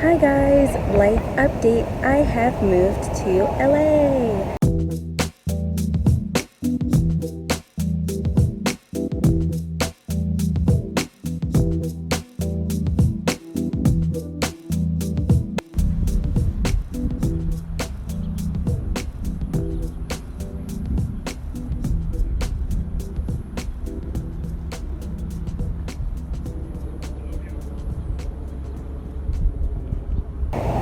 Hi guys, life update. I have moved to LA.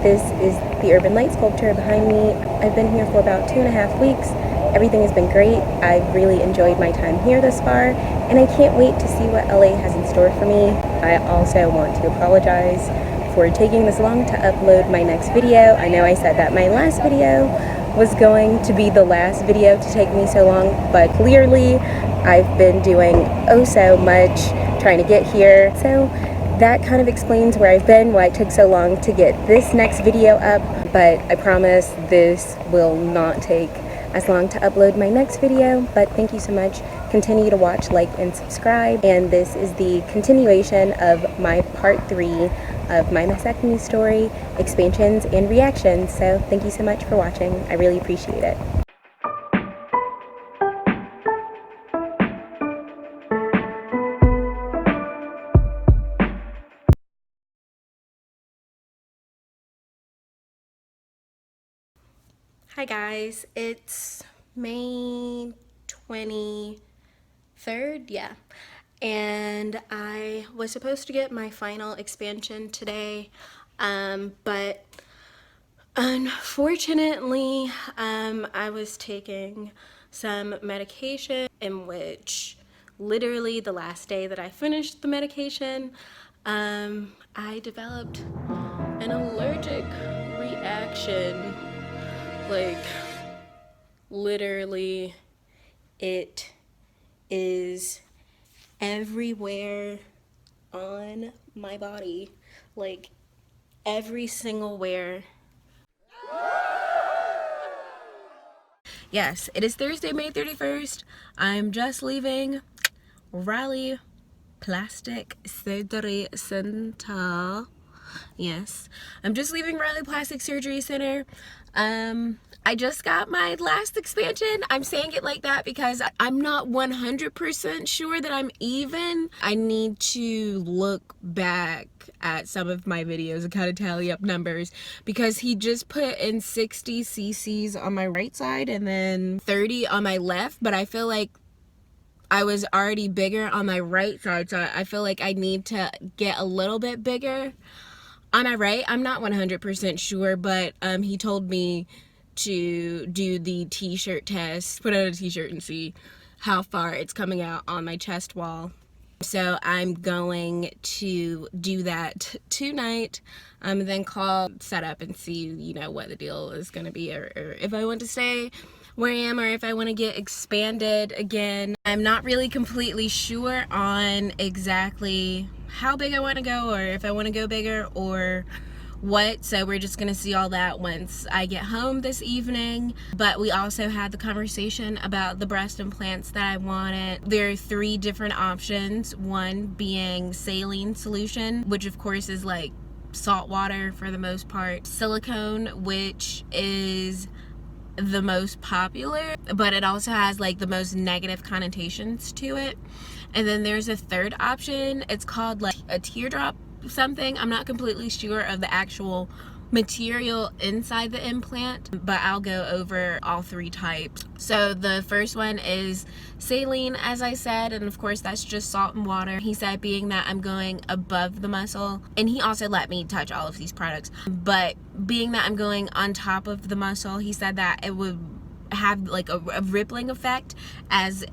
This is the urban light sculpture behind me. I've been here for about 2.5 weeks. Everything has been great. I've really enjoyed my time here thus far, and I can't wait to see what LA has in store for me. I also want to apologize for taking this long to upload my next video. I know I said that my last video was going to be the last video to take me so long, but clearly I've been doing oh so much trying to get here. So that kind of explains where I've been, why it took so long to get this next video up, but I promise this will not take as long to upload my next video. But thank you so much. Continue to watch, like, and subscribe. And this is the continuation of my part 3 of my mastectomy story, expansions and reactions. So thank you so much for watching. I really appreciate it. Hi guys, it's May 23rd, yeah, and I was supposed to get my final expansion today, but unfortunately, I was taking some medication in which literally the last day that I finished the medication, I developed an allergic reaction. Like, literally, it is everywhere on my body. Like, every single where. Yes, it is Thursday, May 31st. I'm just leaving Raleigh Plastic Surgery Center. Yes, I'm just leaving Raleigh Plastic Surgery Center. I just got my last expansion. I'm saying it like that because I'm not 100% sure that I'm even. I need to look back at some of my videos and kind of tally up numbers, because he just put in 60 cc's on my right side and then 30 on my left, but I feel like I was already bigger on my right side, so I feel like I need to get a little bit bigger. Am I right? I'm not 100% sure, but he told me to do the t-shirt test, put on a t-shirt and see how far it's coming out on my chest wall. So I'm going to do that tonight, then call, set up, and see, you know, what the deal is going to be, or if I want to stay where I am, or if I want to get expanded again. I'm not really completely sure on exactly how big I want to go, or if I want to go bigger or what, so we're just gonna see all that once I get home this evening. But we also had the conversation about the breast implants that I wanted. There are 3 different options, one being saline solution, which of course is like salt water for the most part, silicone, which is the most popular, but it also has like the most negative connotations to it. And then there's a third option. It's called like a teardrop something. I'm not completely sure of the actual material inside the implant, but I'll go over all 3 types. So the first one is saline, as I said, and of course that's just salt and water. He said being that I'm going above the muscle, and he also let me touch all of these products, but being that I'm going on top of the muscle, he said that it would have like a rippling effect as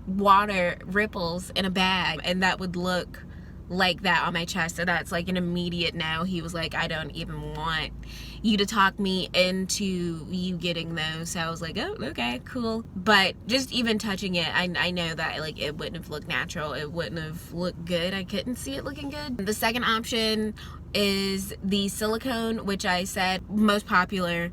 water ripples in a bag, and that would look like that on my chest. So that's like an immediate no. He was like, I don't even want you to talk me into you getting those. So I was like, oh, okay, cool. But just even touching it, I know that like it wouldn't have looked natural. It wouldn't have looked good. I couldn't see it looking good. The second option is the silicone, which I said most popular,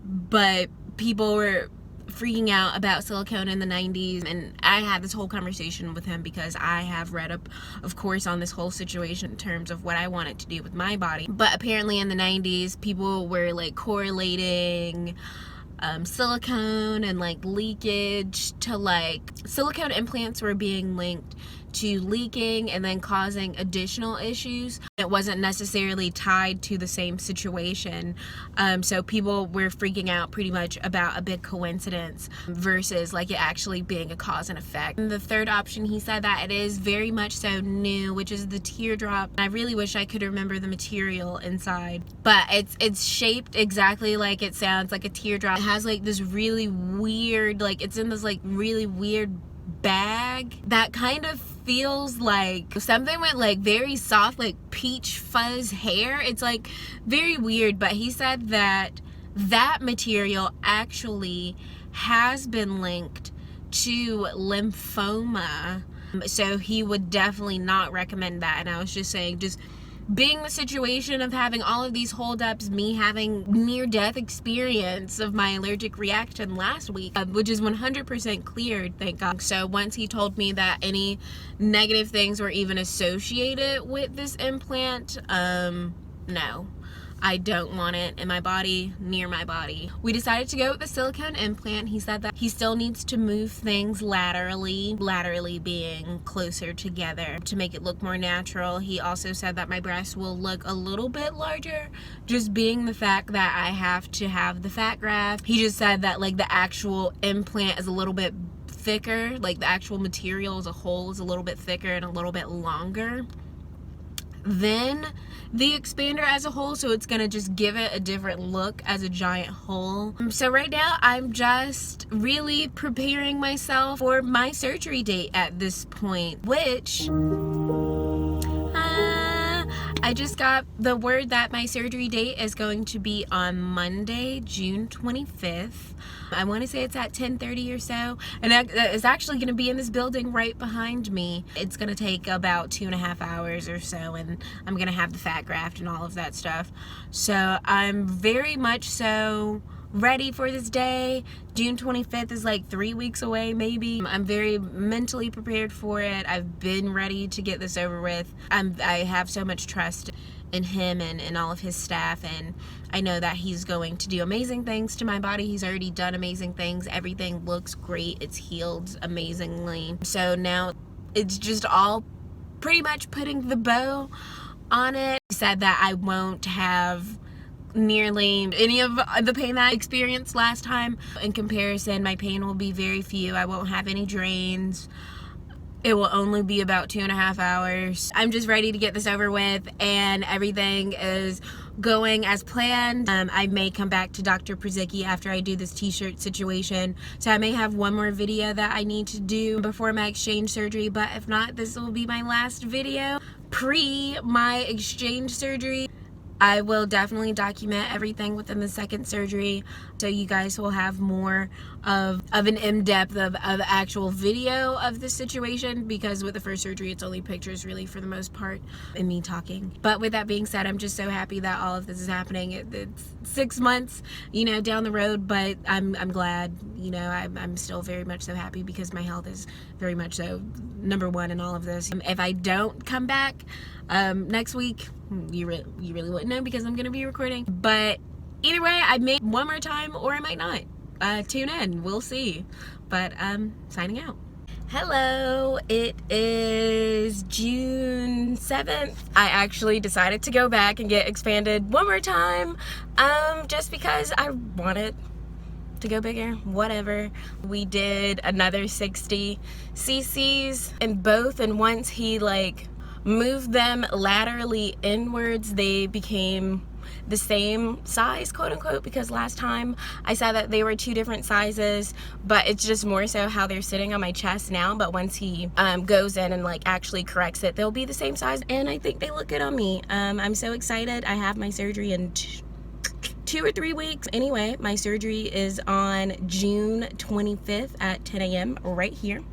but people were freaking out about silicone in the 90s, and I had this whole conversation with him because I have read up, of course, on this whole situation in terms of what I wanted to do with my body. But apparently in the 90s, people were like correlating silicone and like leakage to like silicone implants were being linked to leaking and then causing additional issues. It wasn't necessarily tied to the same situation. So people were freaking out pretty much about a big coincidence versus like it actually being a cause and effect. And the third option, he said that it is very much so new, which is the teardrop. I really wish I could remember the material inside, but it's shaped exactly like it sounds, like a teardrop. It has like this really weird, like it's in this like really weird bag that kind of feels like something with like very soft like peach fuzz hair. It's like very weird, but he said that that material actually has been linked to lymphoma, so he would definitely not recommend that. And I was just saying, just being the situation of having all of these holdups, me having near-death experience of my allergic reaction last week, which is 100% cleared, thank God. So once he told me that any negative things were even associated with this implant, no. I don't want it in my body, near my body. We decided to go with the silicone implant. He said that he still needs to move things laterally being closer together to make it look more natural. He also said that my breasts will look a little bit larger, just being the fact that I have to have the fat graft. He just said that like the actual implant is a little bit thicker, like the actual material as a whole is a little bit thicker and a little bit longer than the expander as a whole, so it's gonna just give it a different look as a giant hole. So right now I'm just really preparing myself for my surgery date at this point, which I just got the word that my surgery date is going to be on Monday, June 25th. I want to say it's at 10:30 or so, and that is actually going to be in this building right behind me. It's going to take about 2.5 hours or so, and I'm going to have the fat graft and all of that stuff. So I'm very much so ready for this day. June 25th is like 3 weeks away maybe. I'm very mentally prepared for it. I've been ready to get this over with. I have so much trust in him and all of his staff, and I know that he's going to do amazing things to my body. He's already done amazing things. Everything looks great. It's healed amazingly. So now it's just all pretty much putting the bow on it. He said that I won't have nearly any of the pain that I experienced last time. In comparison, my pain will be very few. I won't have any drains. It will only be about 2.5 hours. I'm just ready to get this over with, and everything is going as planned. I may come back to Dr. Przicki after I do this t-shirt situation, so I may have one more video that I need to do before my exchange surgery, but if not, this will be my last video pre my exchange surgery. I will definitely document everything within the second surgery, so you guys will have more of an in-depth of actual video of the situation, because with the first surgery it's only pictures really for the most part and me talking. But with that being said, I'm just so happy that all of this is happening. It's 6 months, you know, down the road, but I'm glad, you know, I'm still very much so happy because my health is very much so number one in all of this. If I don't come back next week, you really wouldn't know because I'm gonna be recording. But either way, I may one more time or I might not. Tune in, we'll see. But signing out. Hello, it is June 7th. I actually decided to go back and get expanded one more time, just because I wanted to go bigger, whatever. We did another 60 cc's in both, and once he like moved them laterally inwards, they became the same size, quote unquote, because last time I said that they were two different sizes, but it's just more so how they're sitting on my chest now. But once he goes in and like actually corrects it, they'll be the same size, and I think they look good on me. I'm so excited. I have my surgery in 2 or 3 weeks. Anyway, my surgery is on June 25th at 10 a.m. right here.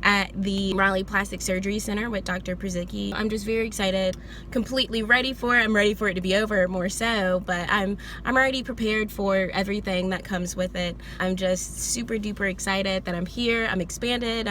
at the Raleigh Plastic Surgery Center with Dr. Przicki. I'm just very excited, completely ready for it. I'm ready for it to be over, more so, but I'm already prepared for everything that comes with it. I'm just super duper excited that I'm here. I'm expanded.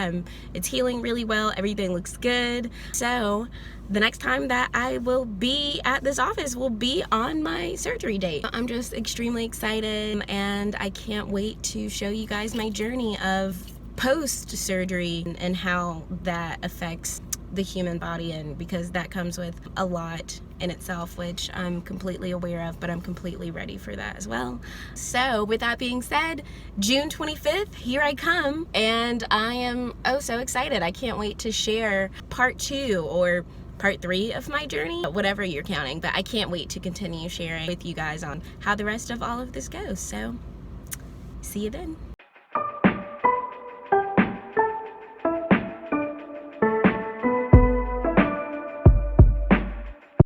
It's healing really well. Everything looks good. So the next time that I will be at this office will be on my surgery date. I'm just extremely excited, and I can't wait to show you guys my journey of post-surgery and how that affects the human body, and because that comes with a lot in itself, which I'm completely aware of, but I'm completely ready for that as well. So with that being said, June 25th, here I come, and I am so excited. I can't wait to share part 2 or part 3 of my journey, whatever you're counting, but I can't wait to continue sharing with you guys on how the rest of all of this goes. So see you then.